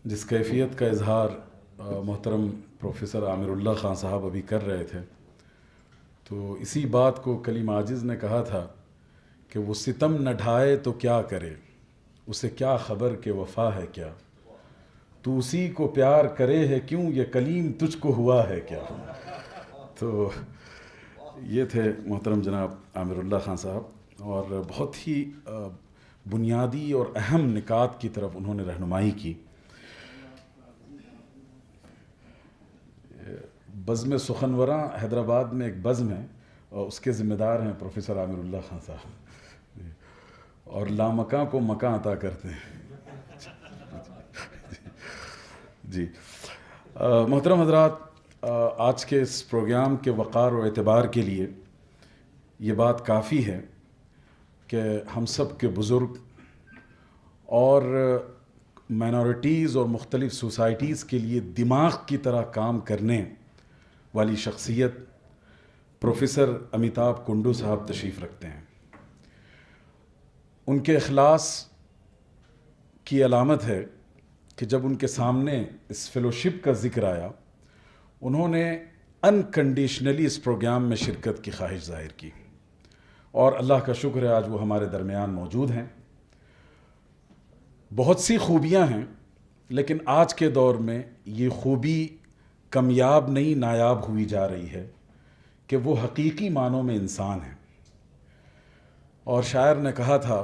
जिस कैफियत का इजहार मोहतरम प्रोफेसर आमिरुल्लाह ख़ान साहब अभी कर रहे थे, तो इसी बात को कलीम आजिज़ ने कहा था कि वो सितम न ढाए तो क्या करे, उसे क्या ख़बर के वफ़ा है क्या, तू उसी को प्यार करे है क्यों, ये कलीम तुझको हुआ है क्या। तो ये थे मोहतरम जनाब आमिरुल्लाह ख़ान साहब, और बहुत ही बुनियादी और अहम निकात की तरफ उन्होंने रहनुमाई की। बज़्म सुखनवरा हैदराबाद में एक बज़्म है और उसके ज़िम्मेदार हैं प्रोफेसर आमिरुल्लाह ख़ान साहब, और लामकां को मकां अता करते हैं। जी मोहतरम हज़रात, आज के इस प्रोग्राम के वक़ार और एतबार के लिए ये बात काफ़ी है कि हम सब के बुज़ुर्ग और माइनॉरिटीज़ और मुख्तलिफ़ सोसाइटीज़ के लिए दिमाग की तरह काम करने वाली शख्सियत प्रोफेसर अमिताभ कुंडू साहब तशरीफ़ रखते हैं। उनके इखलास की अलामत है कि जब उनके सामने इस फेलोशिप का ज़िक्र आया, उन्होंने अनकंडीशनली इस प्रोग्राम में शिरकत की ख्वाहिश ज़ाहिर की, और अल्लाह का शुक्र है आज वो हमारे दरमियान मौजूद हैं। बहुत सी खूबियाँ हैं, लेकिन आज के दौर में ये खूबी कमयाब नहीं नायाब हुई जा रही है कि वो हकीकी मानों में इंसान है। और शायर ने कहा था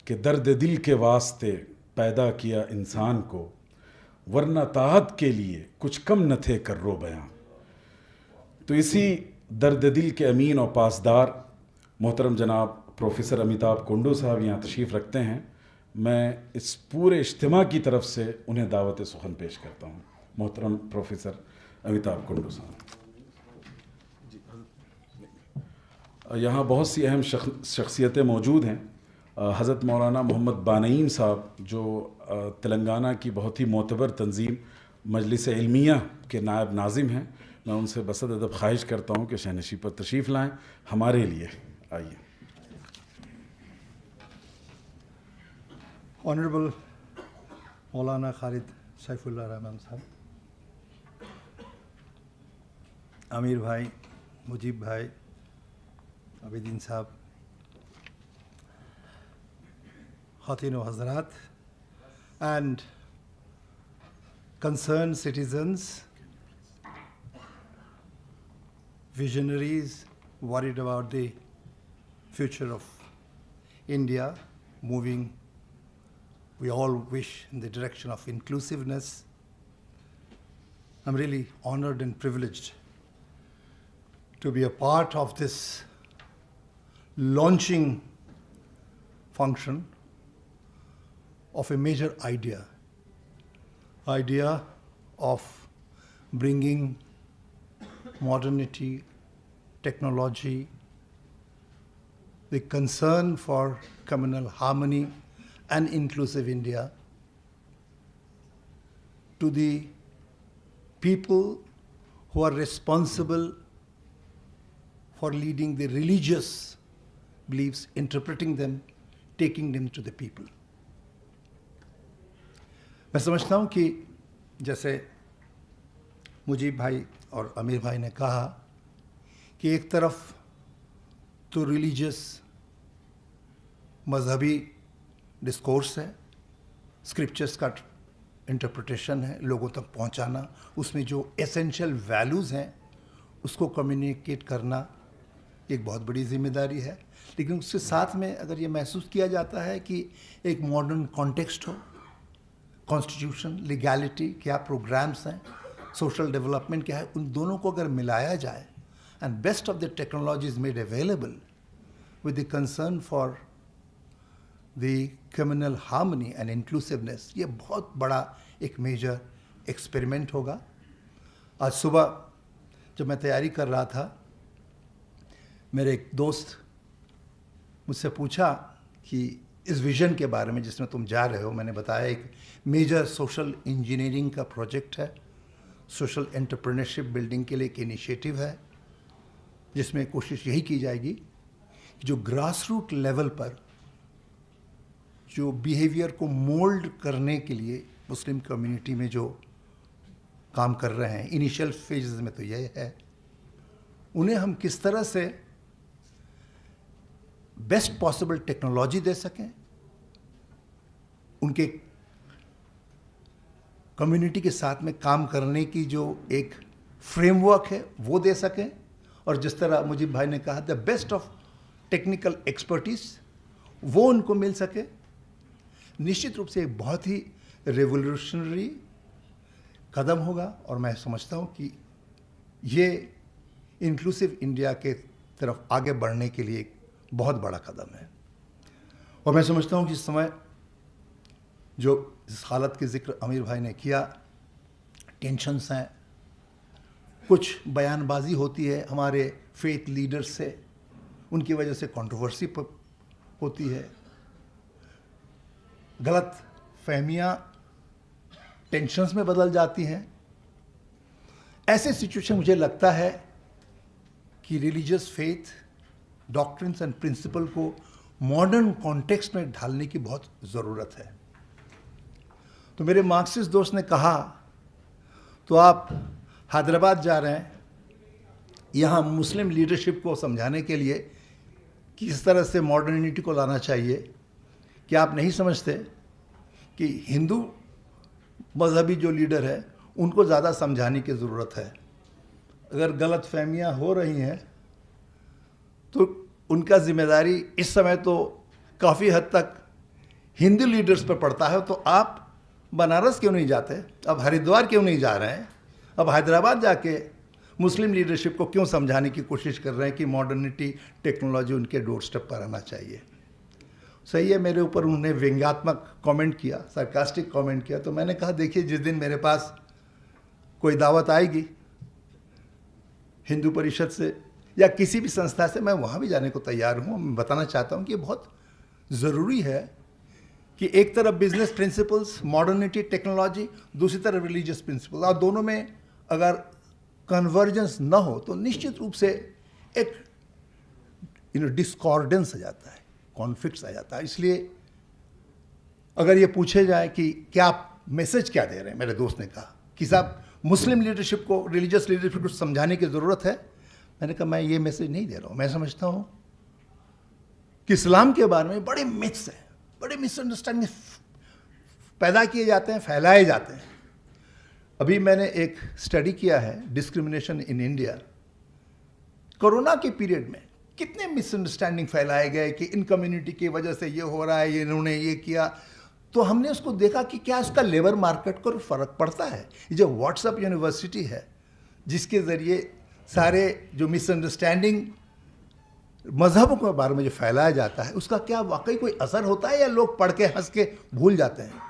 कि दर्द दिल के वास्ते पैदा किया इंसान को, वरना ताहत के लिए कुछ कम न थे कर्रो बयां। तो इसी दर्द दिल के अमीन और पासदार मोहतरम जनाब प्रोफेसर अमिताभ कुंडू साहब यहाँ तशरीफ़ रखते हैं। मैं इस पूरे इज्तिमा की तरफ से उन्हें दावत सुखन पेश करता हूँ। मोहतरम प्रोफेसर अमिताभ कुंडू साहब। यहाँ बहुत सी अहम शख्सियतें मौजूद हैं। हज़रत मौलाना मोहम्मद बानईम साहब, जो तेलंगाना की बहुत ही मोतबर तंजीम मजलिस इल्मिया के नायब नाजिम हैं, मैं उनसे बसद अदब ख्वाहिश करता हूँ कि शहनशी पर तशरीफ़ लाएँ हमारे लिए। आइए। ऑनरेबल मौलाना खालिद सैफुल्लाह रहमान साहब, आमिर भाई, मुजीब भाई, आबिदीन साहब, ख़ातिन व हज़रात, and concerned citizens, visionaries worried about the future of India, moving, we all wish, in the direction of inclusiveness. I'm really honored and privileged to be a part of this launching function of a major idea of bringing modernity, technology, the concern for communal harmony and inclusive India to the people who are responsible for leading the religious beliefs, interpreting them, taking them to the people. मैं समझता हूँ कि जैसे मुजीब भाई और आमिर भाई ने कहा कि एक तरफ तो रिलीजियस मजहबी डिस्कोर्स है, स्क्रिप्चर्स का इंटरप्रिटेशन है, लोगों तक पहुँचाना, उसमें जो एसेंशियल वैल्यूज़ हैं उसको कम्युनिकेट करना एक बहुत बड़ी जिम्मेदारी है। लेकिन उसके साथ में अगर ये महसूस किया जाता है कि एक मॉडर्न कॉन्टेक्स्ट हो, कॉन्स्टिट्यूशन, लीगैलिटी, क्या प्रोग्राम्स हैं, सोशल डेवलपमेंट क्या है, उन दोनों को अगर मिलाया जाए and best of the technology is made available with the concern for the communal harmony and inclusiveness, ये बहुत बड़ा एक मेजर एक्सपेरिमेंट होगा। आज सुबह जब मैं तैयारी कर रहा था, मेरे एक दोस्त मुझसे पूछा कि इस विज़न के बारे में जिसमें तुम जा रहे हो, मैंने बताया एक मेजर सोशल इंजीनियरिंग का प्रोजेक्ट है, सोशल एंटरप्रेन्योरशिप बिल्डिंग के लिए एक इनिशिएटिव है, जिसमें कोशिश यही की जाएगी कि जो ग्रास रूट लेवल पर जो बिहेवियर को मोल्ड करने के लिए मुस्लिम कम्युनिटी में जो काम कर रहे हैं इनिशियल फेजेस में, तो यह है उन्हें हम किस तरह से बेस्ट पॉसिबल टेक्नोलॉजी दे सकें, उनके कम्युनिटी के साथ में काम करने की जो एक फ्रेमवर्क है वो दे सकें, और जिस तरह मुजीब भाई ने कहा the best of technical expertise वो उनको मिल सके। निश्चित रूप से एक बहुत ही रेवोल्यूशनरी कदम होगा, और मैं समझता हूँ कि ये इंक्लूसिव इंडिया के तरफ आगे बढ़ने के लिए एक बहुत बड़ा कदम है। और मैं समझता हूँ कि इस समय जो इस हालत के जिक्र आमिर भाई ने किया, टेंशन्स हैं, कुछ बयानबाजी होती है हमारे फेथ लीडर्स से, उनकी वजह से कंट्रोवर्सी होती है, गलत फहमियाँ टेंशन्स में बदल जाती हैं। ऐसे सिचुएशन मुझे लगता है कि religious faith, doctrines and principle को मॉडर्न कॉन्टेक्स्ट में ढालने की बहुत ज़रूरत है। तो मेरे मार्क्सिस्ट दोस्त ने कहा तो आप हैदराबाद जा रहे हैं यहाँ मुस्लिम लीडरशिप को समझाने के लिए किस तरह से मॉडर्निटी को लाना चाहिए। क्या आप नहीं समझते कि हिंदू मजहबी जो लीडर है उनको ज़्यादा समझाने की ज़रूरत है? अगर गलत फहमियाँ हो रही हैं तो उनका जिम्मेदारी इस समय तो काफ़ी हद तक हिंदू लीडर्स पर पड़ता है। तो आप बनारस क्यों नहीं जाते? अब हरिद्वार क्यों नहीं जा रहे हैं? अब हैदराबाद जाके मुस्लिम लीडरशिप को क्यों समझाने की कोशिश कर रहे हैं कि मॉडर्निटी, टेक्नोलॉजी उनके डोर स्टेप पर आना चाहिए? सही है, मेरे ऊपर उन्होंने व्यंग्यात्मक कमेंट किया, सार्कास्टिक कमेंट किया, तो मैंने कहा देखिए जिस दिन मेरे पास कोई दावत आएगी हिंदू परिषद से या किसी भी संस्था से, मैं वहाँ भी जाने को तैयार हूँ। मैं बताना चाहता हूँ कि ये बहुत ज़रूरी है कि एक तरफ बिजनेस प्रिंसिपल्स, मॉडर्निटी, टेक्नोलॉजी, दूसरी तरफ रिलीजियस प्रिंसिपल, और दोनों में अगर कन्वर्जेंस न हो तो निश्चित रूप से एक डिस्कॉर्डेंस आ जाता है, कॉन्फ्लिक्ट्स आ जाता है। इसलिए अगर ये पूछे जाए कि क्या आप मैसेज क्या दे रहे हैं, मेरे दोस्त ने कहा कि साहब मुस्लिम लीडरशिप को, रिलीजियस लीडरशिप को समझाने की ज़रूरत है, मैंने कहा मैं ये मैसेज नहीं दे रहा हूँ। मैं समझता हूँ कि इस्लाम के बारे में बड़े मिथ्स हैं, बड़े मिसअंडरस्टैंडिंग पैदा किए जाते हैं, फैलाए जाते हैं। अभी मैंने एक स्टडी किया है, डिस्क्रिमिनेशन इन इंडिया। कोरोना के पीरियड में कितने मिसअंडरस्टैंडिंग फैलाए गए कि इन कम्युनिटी की वजह से ये हो रहा है, ये इन्होंने ये किया। तो हमने उसको देखा कि क्या उसका लेबर मार्केट को फ़र्क पड़ता है। ये जो व्हाट्सएप यूनिवर्सिटी है जिसके ज़रिए सारे जो मिसअंडरस्टैंडिंग मज़हबों के बारे में जो फैलाया जाता है, उसका क्या वाकई कोई असर होता है या लोग पढ़ के हंस के भूल जाते हैं?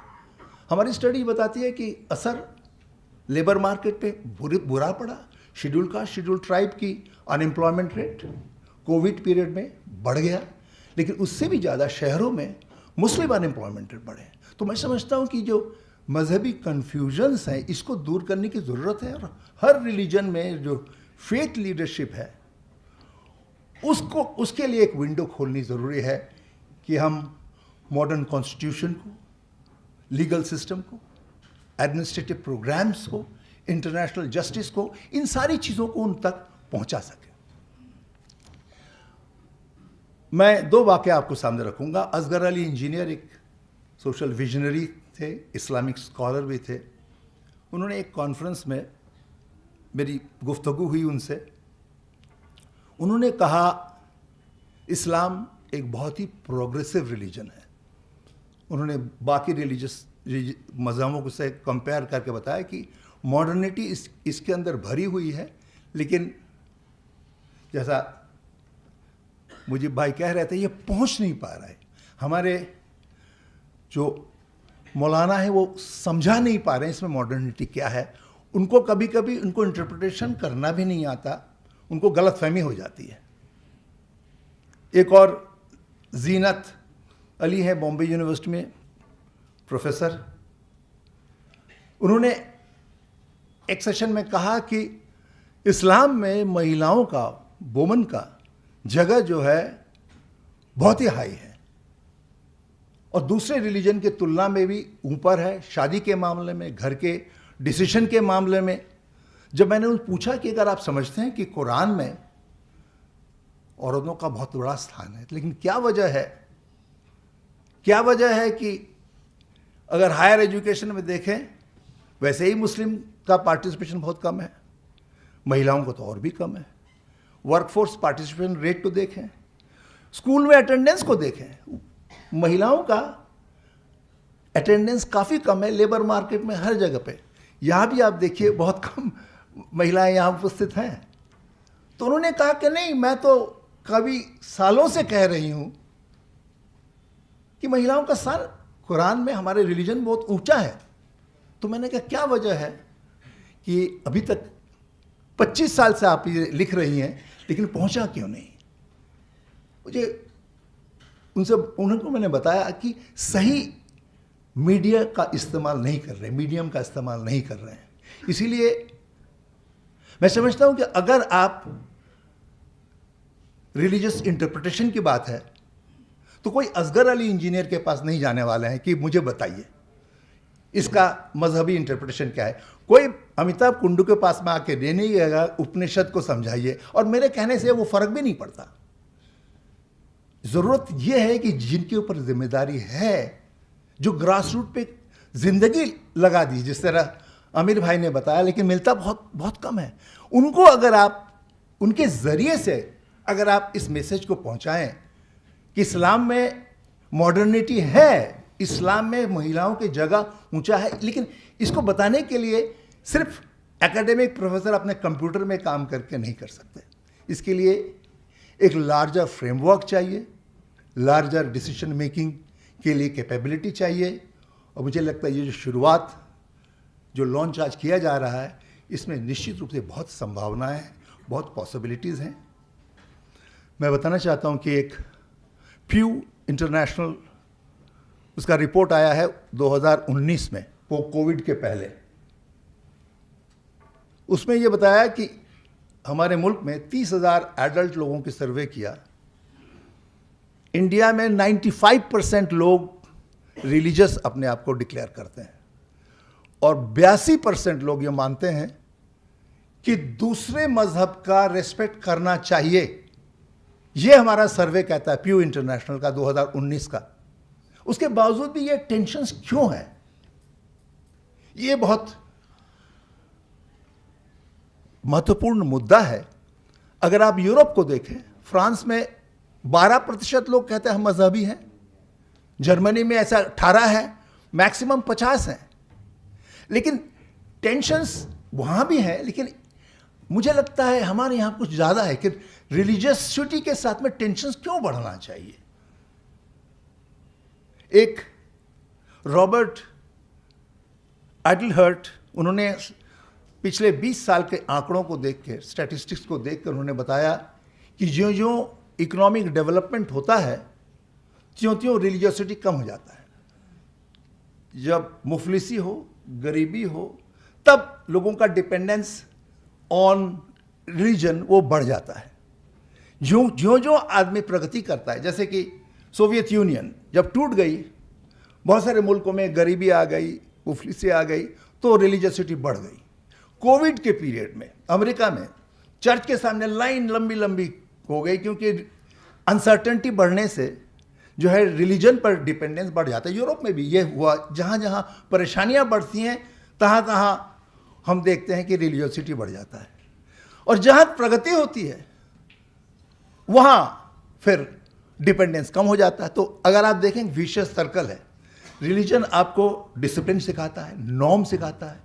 हमारी स्टडी बताती है कि असर लेबर मार्केट पे बुरा पड़ा। शेड्यूल कास्ट, शेड्यूल ट्राइब की अनएम्प्लॉयमेंट रेट कोविड पीरियड में बढ़ गया, लेकिन उससे भी ज़्यादा शहरों में मुस्लिम अनएम्प्लॉयमेंट रेट बढ़े। तो मैं समझता हूँ कि जो मजहबी कन्फ्यूजन्स हैं इसको दूर करने की ज़रूरत है, और हर रिलीजन में जो फेथ लीडरशिप है उसके लिए एक विंडो खोलनी ज़रूरी है कि हम मॉडर्न कॉन्स्टिट्यूशन को, लीगल सिस्टम को, एडमिनिस्ट्रेटिव प्रोग्राम्स को, इंटरनेशनल जस्टिस को, इन सारी चीज़ों को उन तक पहुंचा सके। मैं दो वाक़े आपको सामने रखूंगा। असगर अली इंजीनियर एक सोशल विजनरी थे, इस्लामिक स्कॉलर भी थे। उन्होंने एक कॉन्फ्रेंस में मेरी गुफ्तगू हुई उनसे। उन्होंने कहा इस्लाम एक बहुत ही प्रोग्रेसिव रिलीजन है। उन्होंने बाकी रिलीजियस मज़हबों से कंपेयर करके बताया कि मॉडर्निटी इसके अंदर भरी हुई है, लेकिन जैसा मुजीब भाई कह रहे थे ये पहुंच नहीं पा रहा है। हमारे जो मौलाना है वो समझा नहीं पा रहे हैं इसमें मॉडर्निटी क्या है। उनको कभी कभी उनको इंटरप्रिटेशन करना भी नहीं आता, उनको गलत फहमी हो जाती है। एक और जीनत अली है, बॉम्बे यूनिवर्सिटी में प्रोफेसर। उन्होंने एक सेशन में कहा कि इस्लाम में महिलाओं का, वुमन का जगह जो है बहुत ही हाई है, और दूसरे रिलीजन के तुलना में भी ऊपर है, शादी के मामले में, घर के डिसीजन के मामले में। जब मैंने उन्हें पूछा कि अगर आप समझते हैं कि कुरान में औरतों का बहुत बड़ा स्थान है, लेकिन क्या वजह है, क्या वजह है कि अगर हायर एजुकेशन में देखें वैसे ही मुस्लिम का पार्टिसिपेशन बहुत कम है, महिलाओं को तो और भी कम है। वर्कफोर्स पार्टिसिपेशन रेट को देखें, स्कूल में अटेंडेंस को देखें, महिलाओं का अटेंडेंस काफ़ी कम है लेबर मार्केट में हर जगह पे। यहाँ भी आप देखिए बहुत कम महिलाएं यहाँ उपस्थित हैं। तो उन्होंने कहा कि नहीं, मैं तो कभी सालों से कह रही हूँ कि महिलाओं का स्थान कुरान में, हमारे रिलीजन बहुत ऊंचा है। तो मैंने कहा क्या वजह है कि अभी तक 25 साल से आप ये लिख रही हैं लेकिन पहुंचा क्यों नहीं? मुझे उनको मैंने बताया कि सही मीडिया का इस्तेमाल नहीं कर रहे, मीडियम का इस्तेमाल नहीं कर रहे हैं। इसीलिए मैं समझता हूं कि अगर आप रिलीजियस इंटरप्रिटेशन की बात है तो कोई असगर अली इंजीनियर के पास नहीं जाने वाले हैं कि मुझे बताइए इसका मजहबी इंटरप्रिटेशन क्या है। कोई अमिताभ कुंडू के पास में आके नहीं गएगा उपनिषद को समझाइए, और मेरे कहने से वो फर्क भी नहीं पड़ता। जरूरत यह है कि जिनके ऊपर जिम्मेदारी है, जो ग्रास रूट पे जिंदगी लगा दी, जिस तरह आमिर भाई ने बताया, लेकिन मिलता बहुत बहुत कम है, उनको अगर आप उनके जरिए से अगर आप इस मैसेज को पहुंचाएं कि इस्लाम में मॉडर्निटी है, इस्लाम में महिलाओं की जगह ऊंचा है, लेकिन इसको बताने के लिए सिर्फ एकेडमिक प्रोफेसर अपने कंप्यूटर में काम करके नहीं कर सकते। इसके लिए एक लार्जर फ्रेमवर्क चाहिए, लार्जर डिसीजन मेकिंग के लिए कैपेबिलिटी चाहिए। और मुझे लगता है ये जो शुरुआत, जो लॉन्च आज किया जा रहा है, इसमें निश्चित रूप से बहुत संभावनाएं हैं, बहुत पॉसिबिलिटीज़ हैं। मैं बताना चाहता हूं कि एक प्यू इंटरनेशनल, उसका रिपोर्ट आया है 2019 में, वो कोविड के पहले। उसमें ये बताया कि हमारे मुल्क में 30,000 एडल्ट लोगों की सर्वे किया। इंडिया में 95% लोग रिलीजियस अपने आप को डिक्लेयर करते हैं, और 82% लोग ये मानते हैं कि दूसरे मजहब का रेस्पेक्ट करना चाहिए। ये हमारा सर्वे कहता है, प्यू इंटरनेशनल का 2019 का। उसके बावजूद भी ये टेंशन्स क्यों हैं? ये बहुत महत्वपूर्ण मुद्दा है। अगर आप यूरोप को देखें, फ्रांस में 12% लोग कहते हैं हम मजहबी हैं, जर्मनी में ऐसा 18 है, मैक्सिमम 50 है। लेकिन टेंशन्स वहां भी हैं, लेकिन मुझे लगता है हमारे यहां कुछ ज्यादा है कि रिलीजियसिटी के साथ में टेंशन्स क्यों बढ़ना चाहिए। एक रॉबर्ट एडलहर्ट, उन्होंने पिछले 20 साल के आंकड़ों को देख के, स्टैटिस्टिक्स को देख कर उन्होंने बताया कि ज्यों ज्यों इकोनॉमिक डेवलपमेंट होता है त्यों त्यों रिलीजियसिटी कम हो जाता है। जब मुफलिसी हो, गरीबी हो, तब लोगों का डिपेंडेंस ऑन रिलीजन वो बढ़ जाता है। ज्यों ज्यों आदमी प्रगति करता है, जैसे कि सोवियत यूनियन जब टूट गई, बहुत सारे मुल्कों में गरीबी आ गई, मुफलिसी आ गई, तो रिलीजियसिटी बढ़ गई। कोविड के पीरियड में अमेरिका में चर्च के सामने लाइन लंबी लंबी हो गई, क्योंकि अनसर्टेनिटी बढ़ने से जो है रिलीजन पर डिपेंडेंस बढ़ जाता है। यूरोप में भी ये हुआ, जहाँ जहाँ परेशानियाँ बढ़ती हैं तहाँ तहाँ हम देखते हैं कि रिलीजियसिटी बढ़ जाता है, और जहाँ प्रगति होती है वहाँ फिर डिपेंडेंस कम हो जाता है। तो अगर आप देखें, विशियस सर्कल है। रिलीजन आपको डिसिप्लिन सिखाता है, नॉर्म सिखाता है।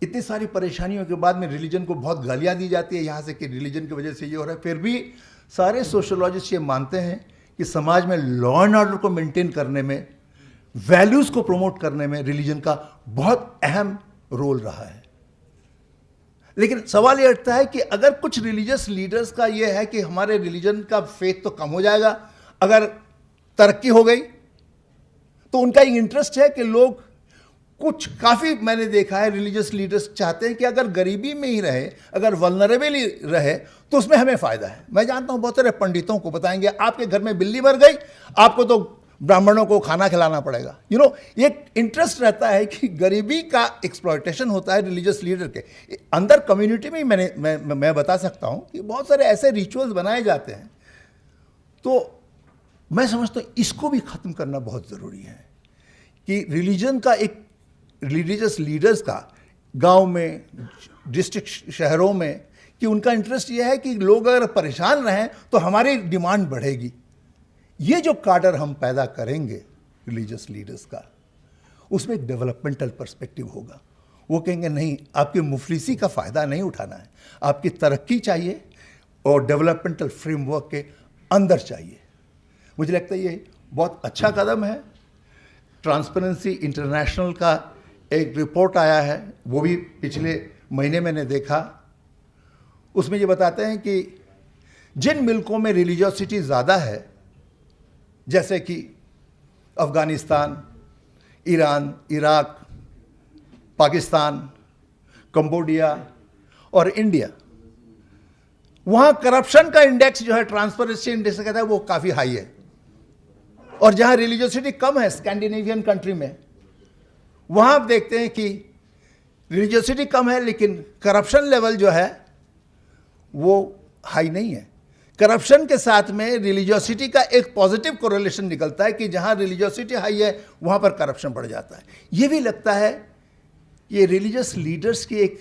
इतनी सारी परेशानियों के बाद में रिलीजन को बहुत गालियाँ दी जाती है यहाँ से कि रिलीजन की वजह से ये हो रहा है। फिर भी सारे सोशोलॉजिस्ट ये मानते हैं कि समाज में लॉ एंड ऑर्डर को मेंटेन करने में, वैल्यूज़ को प्रमोट करने में रिलीजन का बहुत अहम रोल रहा है। लेकिन सवाल ये उठता है कि अगर कुछ रिलीजियस लीडर्स का ये है कि हमारे रिलीजन का फेथ तो कम हो जाएगा अगर तरक्की हो गई, तो उनका इंटरेस्ट है कि लोग कुछ, काफ़ी मैंने देखा है रिलीजियस लीडर्स चाहते हैं कि अगर गरीबी में ही रहे, अगर वल्नरेबल ही रहे, तो उसमें हमें फ़ायदा है। मैं जानता हूँ बहुत सारे पंडितों को बताएंगे आपके घर में बिल्ली मर गई, आपको तो ब्राह्मणों को खाना खिलाना पड़ेगा। यू नो, एक इंटरेस्ट रहता है कि गरीबी का एक्सप्लॉयटेशन होता है रिलीजियस लीडर के अंदर। कम्युनिटी में मैं बता सकता हूँ कि बहुत सारे ऐसे रिचुअल्स बनाए जाते हैं। तो मैं समझता हूँ इसको भी ख़त्म करना बहुत ज़रूरी है कि रिलीजन का एक रिलीजियस लीडर्स का गांव में, डिस्ट्रिक्ट, शहरों में, कि उनका इंटरेस्ट ये है कि लोग अगर परेशान रहें तो हमारी डिमांड बढ़ेगी। ये जो काडर हम पैदा करेंगे रिलीजियस लीडर्स का, उसमें एक डेवलपमेंटल पर्सपेक्टिव होगा। वो कहेंगे नहीं, आपकी मुफलिसी का फ़ायदा नहीं उठाना है, आपकी तरक्की चाहिए और डेवलपमेंटल फ्रेमवर्क के अंदर चाहिए। मुझे लगता है ये बहुत अच्छा कदम है। ट्रांसपेरेंसी इंटरनेशनल का एक रिपोर्ट आया है, वो भी पिछले महीने मैंने देखा। उसमें ये बताते हैं कि जिन मुल्कों में रिलीजियोसिटी ज़्यादा है, जैसे कि Afghanistan, Iran, Iraq, Pakistan, Cambodia और इंडिया, वहाँ करप्शन का इंडेक्स जो है, ट्रांसपेरेंसी इंडेक्स कहता है, वो काफ़ी हाई है। और जहाँ रिलीजियोसिटी कम है, स्कैंडिनेवियन कंट्री में, वहाँ आप देखते हैं कि रिलीजियोसिटी कम है लेकिन करप्शन लेवल जो है वो हाई नहीं है। करप्शन के साथ में रिलीजियोसिटी का एक पॉजिटिव कोरिलेशन निकलता है कि जहाँ रिलीजियोसिटी हाई है वहाँ पर करप्शन बढ़ जाता है। ये भी लगता है ये रिलीजियस लीडर्स की एक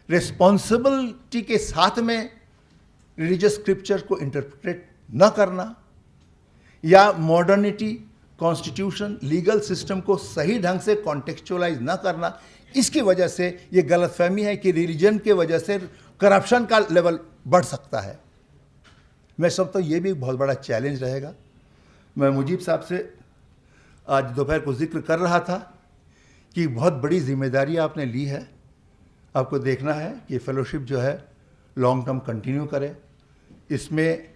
रिस्पॉन्सिबिलिटी के साथ में रिलीजियस स्क्रिप्चर को इंटरप्रेट न करना या मॉडर्निटी, कॉन्स्टिट्यूशन, लीगल सिस्टम को सही ढंग से कॉन्टेक्चुअलाइज न करना, इसकी वजह से ये गलतफहमी है कि रिलीजन के वजह से करप्शन का लेवल बढ़ सकता है। मैं समझता हूँ ये भी बहुत बड़ा चैलेंज रहेगा। मैं मुजीब साहब से आज दोपहर को जिक्र कर रहा था कि बहुत बड़ी जिम्मेदारी आपने ली है। आपको देखना है कि ये फेलोशिप जो है लॉन्ग टर्म कंटिन्यू करे। इसमें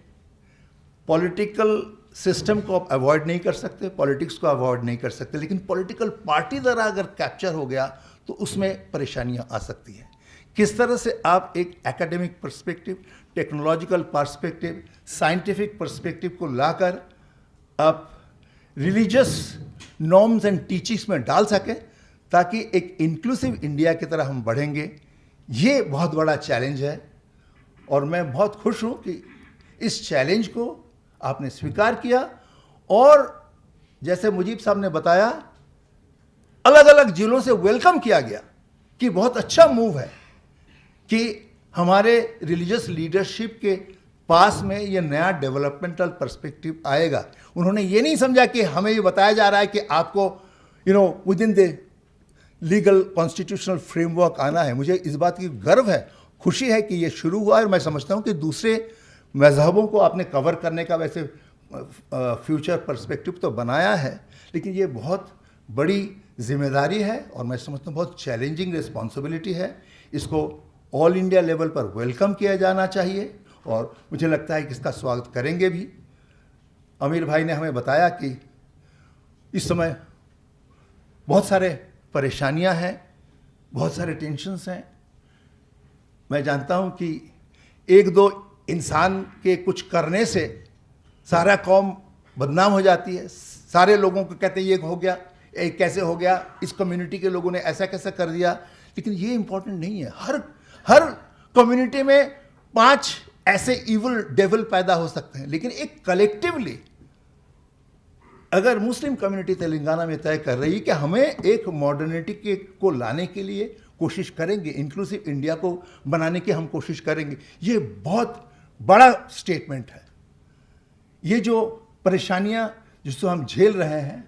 पॉलिटिकल सिस्टम को आप अवॉइड नहीं कर सकते, पॉलिटिक्स को अवॉइड नहीं कर सकते, लेकिन पॉलिटिकल पार्टी द्वारा अगर कैप्चर हो गया तो उसमें परेशानियां आ सकती हैं। किस तरह से आप एक academic perspective, technological perspective, scientific perspective को लाकर आप रिलीजियस नॉर्म्स एंड टीचिंग्स में डाल सकें ताकि एक इंक्लूसिव इंडिया की तरह हम बढ़ेंगे। ये बहुत बड़ा चैलेंज है और मैं बहुत खुश हूँ कि इस चैलेंज को आपने स्वीकार किया और जैसे मुजीब साहब ने बताया अलग अलग जिलों से वेलकम किया गया कि बहुत अच्छा मूव है कि हमारे रिलीजियस लीडरशिप के पास में ये नया डेवलपमेंटल पर्सपेक्टिव आएगा। उन्होंने ये नहीं समझा कि हमें ये बताया जा रहा है कि आपको with in the legal constitutional framework आना है। मुझे इस बात की गर्व है, खुशी है कि ये शुरू हुआ और मैं समझता हूँ कि दूसरे मज़हबों को आपने कवर करने का वैसे फ्यूचर पर्सपेक्टिव तो बनाया है, लेकिन ये बहुत बड़ी जिम्मेदारी है और मैं समझता हूँ बहुत चैलेंजिंग रिस्पॉन्सिबिलिटी है। इसको ऑल इंडिया लेवल पर वेलकम किया जाना चाहिए और मुझे लगता है कि इसका स्वागत करेंगे भी। आमिर भाई ने हमें बताया कि इस समय बहुत सारे परेशानियां हैं, बहुत सारे टेंशन्स हैं। मैं जानता हूं कि एक दो इंसान के कुछ करने से सारा कौम बदनाम हो जाती है। सारे लोगों को कहते हैं ये हो गया, कैसे हो गया, इस कम्युनिटी के लोगों ने ऐसा कैसे कर दिया, लेकिन ये इंपॉर्टेंट नहीं है। हर कम्युनिटी में 5 ऐसे इविल डेविल पैदा हो सकते हैं, लेकिन एक कलेक्टिवली अगर मुस्लिम कम्युनिटी तेलंगाना में तय कर रही है कि हमें एक मॉडर्निटी के को लाने के लिए कोशिश करेंगे, इंक्लूसिव इंडिया को बनाने की हम कोशिश करेंगे, ये बहुत बड़ा स्टेटमेंट है। ये जो परेशानियां जिसको हम झेल रहे हैं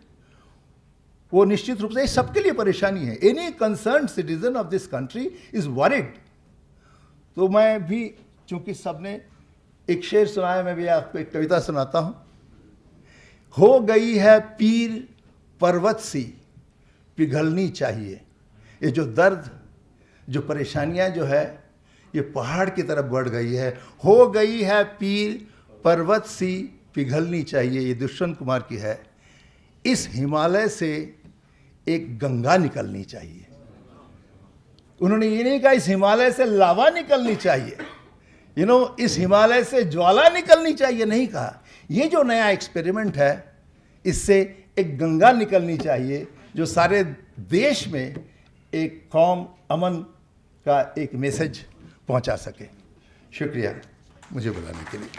वो निश्चित रूप से सबके लिए परेशानी है। Any concern citizen of this country is worried. तो मैं भी, चूंकि सबने एक शेर सुनाया, मैं भी आपको एक कविता सुनाता हूं। हो गई है पीर पर्वत सी पिघलनी चाहिए। ये जो दर्द, जो परेशानियां जो है ये पहाड़ की तरफ बढ़ गई है। हो गई है पीर पर्वत सी पिघलनी चाहिए, ये दुष्यंत कुमार की है। इस हिमालय से एक गंगा निकलनी चाहिए। उन्होंने ये नहीं कहा इस हिमालय से लावा निकलनी चाहिए, इस हिमालय से ज्वाला निकलनी चाहिए, नहीं कहा। ये जो नया एक्सपेरिमेंट है इससे एक गंगा निकलनी चाहिए जो सारे देश में एक कौम अमन का एक मैसेज पहुंचा सके। शुक्रिया मुझे बुलाने के लिए।